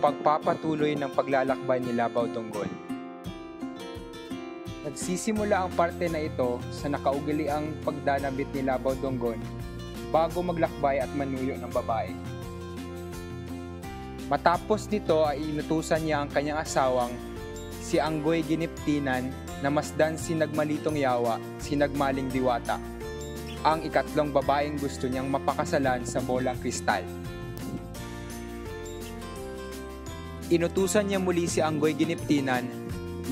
pagpapatuloy ng paglalakbay ni Labaw Dunggon. Nagsisimula ang parte na ito sa nakaugaliang pagdanabit ni Labaw Dunggon bago maglakbay at manuyo ng babae. Matapos nito ay inutusan niya ang kanyang asawang si Anggoy Giniptinan na masdan si Nagmalitong Yawa, si Nagmaling Diwata, ang ikatlong babaeng gusto niyang mapakasalan sa bolang kristal. Inutusan niya muli si Anggoy Giniptinan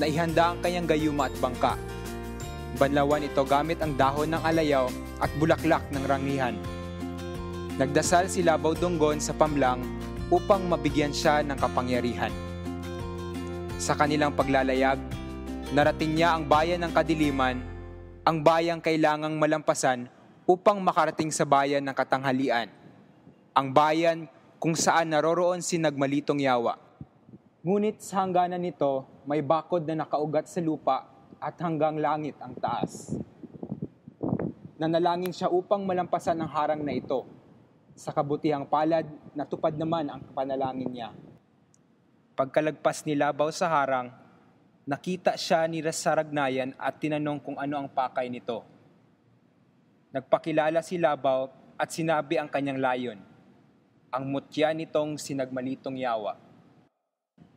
na ihanda ang kanyang gayuma at bangka. Banlawan ito gamit ang dahon ng alayaw at bulaklak ng rangihan. Nagdasal si Labaw Dunggon sa pamlang upang mabigyan siya ng kapangyarihan. Sa kanilang paglalayag, narating niya ang bayan ng kadiliman, ang bayang kailangang malampasan upang makarating sa bayan ng katanghalian, ang bayan kung saan naroroon si Nagmalitong Yawa. Ngunit sa hangganan nito, may bakod na nakaugat sa lupa at hanggang langit ang taas. Nanalangin siya upang malampasan ang harang na ito. Sa kabutihang palad, natupad naman ang panalangin niya. Pagkalagpas ni Labaw sa harang, nakita siya ni Saragnayan at tinanong kung ano ang pakay nito. Nagpakilala si Labaw at sinabi ang kanyang layon, ang mutya nitong si Nagmalitong Yawa.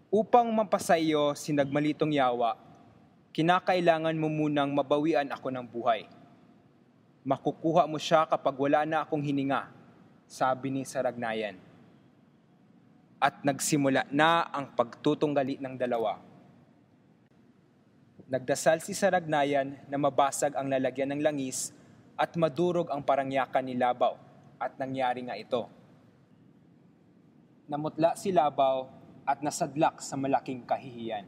Upang mapasayo si Nagmalitong Yawa, kinakailangan mo munang mabawian ako ng buhay. Makukuha mo siya kapag wala na akong hininga, sabi ni Saragnayan. At nagsimula na ang pagtutunggali ng dalawa. Nagdasal si Saragnayan na mabasag ang lalagyan ng langis at madurog ang parangyakan ni Labaw, at nangyari nga ito. Namutla si Labaw at nasadlak sa malaking kahihiyan.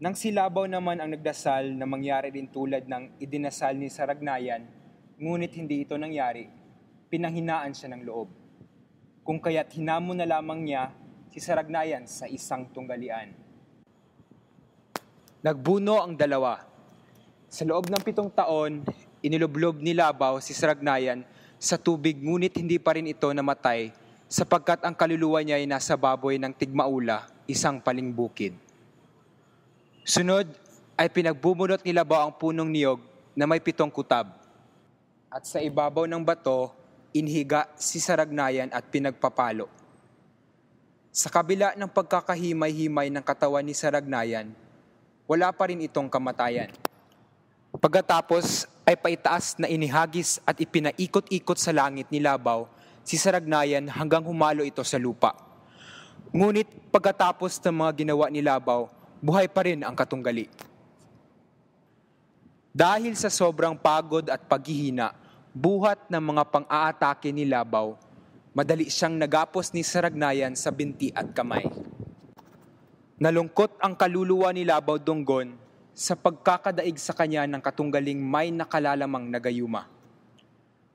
Nang si Labaw naman ang nagdasal na mangyari din tulad ng idinasal ni Saragnayan, ngunit hindi ito nangyari, pinanghinaan siya ng loob. Kung kaya't hinamon na lamang niya si Saragnayan sa isang tunggalian. Nagbuno ang dalawa. Sa loob ng 7 taon, inilublob ni Labaw si Saragnayan sa tubig, ngunit hindi pa rin ito namatay sapagkat ang kaluluwa niya ay nasa baboy ng tigmaula, isang palingbukid. Sunod ay pinagbubunot ni Labaw ang punong niyog na may 7 kutab. At sa ibabaw ng bato, inhiga si Saragnayan at pinagpapalo. Sa kabila ng pagkakahimay-himay ng katawan ni Saragnayan, wala pa rin itong kamatayan. Pagkatapos ay paitaas na inihagis at ipinaikot-ikot sa langit ni Labaw si Saragnayan hanggang humalo ito sa lupa. Ngunit pagkatapos ng mga ginawa ni Labaw, buhay pa rin ang katunggali. Dahil sa sobrang pagod at paghihina, buhat ng mga pang-aatake ni Labaw, madali siyang nagapos ni Saragnayan sa binti at kamay. Nalungkot ang kaluluwa ni Labaw Dunggon sa pagkakadaig sa kanya ng katunggaling may nakalalamang na gayuma.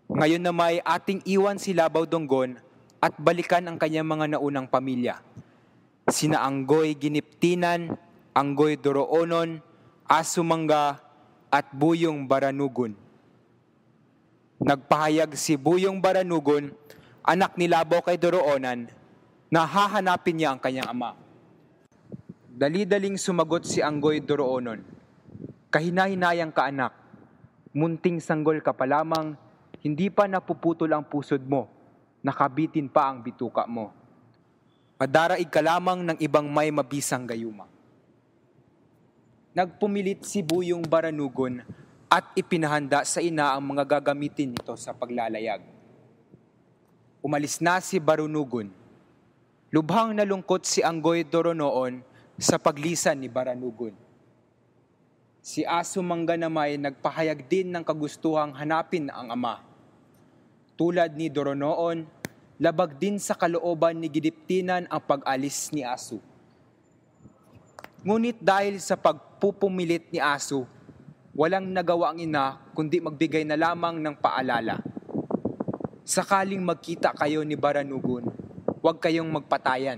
Ngayon na may ating iwan si Labaw Dunggon at balikan ang kanyang mga naunang pamilya. Sina Anggoy Giniptinan, Anggoy Doroonon, Asumanga at Buyong Baranugon. Nagpahayag si Buyong Baranugon, anak ni Labaw kay Doroonan, na hahanapin niya ang kanyang ama. Dali-daling sumagot si Anggoy Doroonon, kahinahinayang ka anak, munting sanggol ka pa lamang, hindi pa napuputol ang pusod mo, nakabitin pa ang bituka mo. Madaraig ka lamang ng ibang may mabisang gayuma. Nagpumilit si Buyong Baranugon at ipinahanda sa ina ang mga gagamitin nito sa paglalayag. Umalis na si Baranugon. Lubhang nalungkot si Anggoy Doroonon sa paglisan ni Baranugon. Si Asumanga naman nagpahayag din ng kagustuhang hanapin ang ama. Tulad ni Doroonon, labag din sa kalooban ni Giniptinan ang pag-alis ni Asu. Ngunit dahil sa pagpupumilit ni Asu, walang nagawa ang ina kundi magbigay na lamang ng paalala. Sakaling magkita kayo ni Baranugon, huwag kayong magpatayan.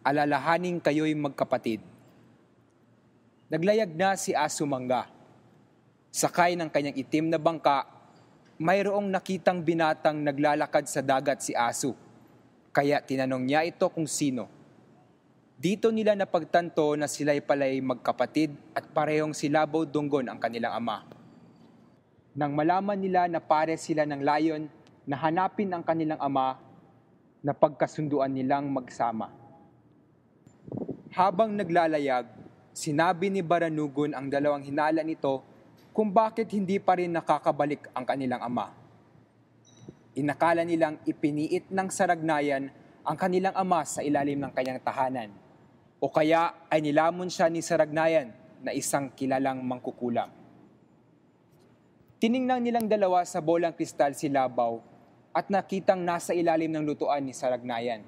Alalahanin kayo'y magkapatid. Naglayag na si Asumanga. Sakay ng kanyang itim na bangka, mayroong nakitang binatang naglalakad sa dagat si Asu. Kaya tinanong niya ito kung sino. Dito nila napagtanto na sila'y pala'y magkapatid at parehong silabaw dunggon ang kanilang ama. Nang malaman nila na pare sila ng layon, na hanapin ang kanilang ama, na pagkasunduan nilang magsama. Habang naglalayag, sinabi ni Baranugon ang dalawang hinala nito kung bakit hindi pa rin nakakabalik ang kanilang ama. Inakala nilang ipiniit ng Saragnayan ang kanilang ama sa ilalim ng kanyang tahanan, o kaya ay nilamon siya ni Saragnayan na isang kilalang mangkukulam. Tiningnan nilang dalawa sa bolang kristal si Labaw at nakitang nasa ilalim ng lutuan ni Saragnayan.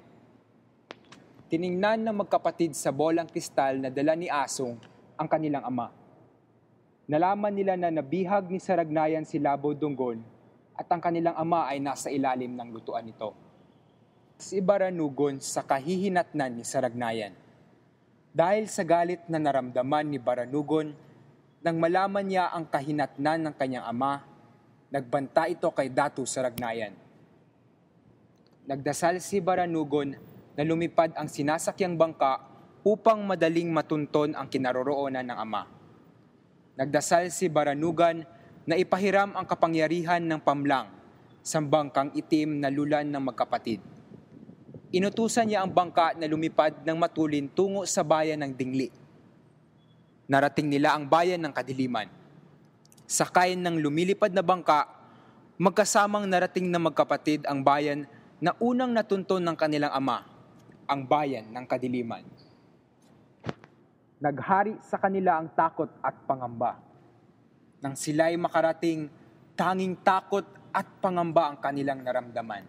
Tiningnan ng magkapatid sa bolang kristal na dala ni Asong ang kanilang ama. Nalaman nila na nabihag ni Saragnayan si Labaw Dunggon at ang kanilang ama ay nasa ilalim ng lutuan nito. Si Baranugon sa kahihinatnan ni Saragnayan. Dahil sa galit na naramdaman ni Baranugon, nang malaman niya ang kahinatnan ng kanyang ama, nagbanta ito kay Datu Saragnayan. Nagdasal si Baranugon na lumipad ang sinasakyang bangka upang madaling matunton ang kinaroroonan ng ama. Nagdasal si Baranugan na ipahiram ang kapangyarihan ng pamlang sa bangkang itim na lulan ng magkapatid. Inutusan niya ang bangka na lumipad ng matulin tungo sa bayan ng Dingli. Narating nila ang bayan ng Kadiliman. Sakay ng lumilipad na bangka, magkasamang narating na magkapatid ang bayan na unang natunton ng kanilang ama, ang bayan ng Kadiliman. Naghari sa kanila ang takot at pangamba. Nang sila'y makarating, tanging takot at pangamba ang kanilang naramdaman.